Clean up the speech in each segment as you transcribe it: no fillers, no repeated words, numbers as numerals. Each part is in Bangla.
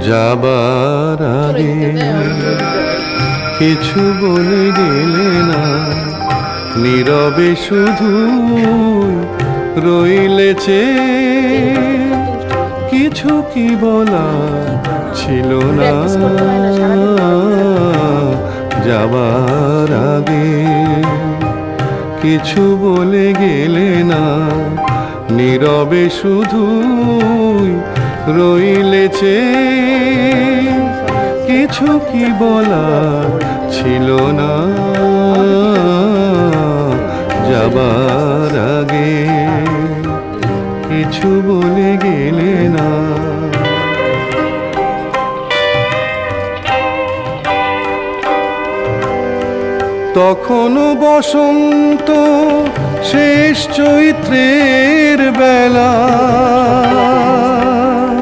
যাবার আগে কিছু বলে গেলে না, নীরবে শুধু রইলেছে। কিছু কি বলা ছিল না, যাবার আগে কিছু বলে গেলে না, নীরবে শুধু রইলেছে। কিছু কি বলা ছিল না, যাবার আগে কিছু বলে গেলে না। তখনও বসন্ত শেষ চৈত্রের বেলা।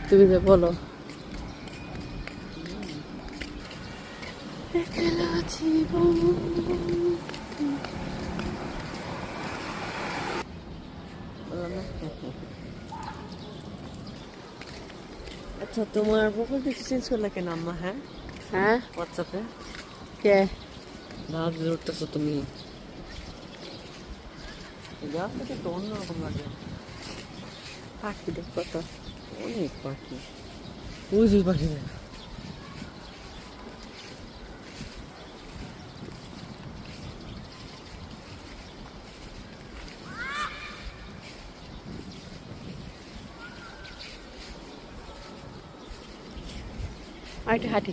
তুমি যে বলো আচ্ছা, তোমার প্রোফাইল পিকচার চেঞ্জ করলে কেন আম্মা? হ্যাঁ হ্যাঁ হোয়াটসঅ্যাপে কে দাঁত ধরতেছো তুমি, গাছটাকে তো অন্যরকম লাগে। পাখি দেখো তো অনেক পাখি, ওই যে পাখি দেখ। আর একটা হাঁটি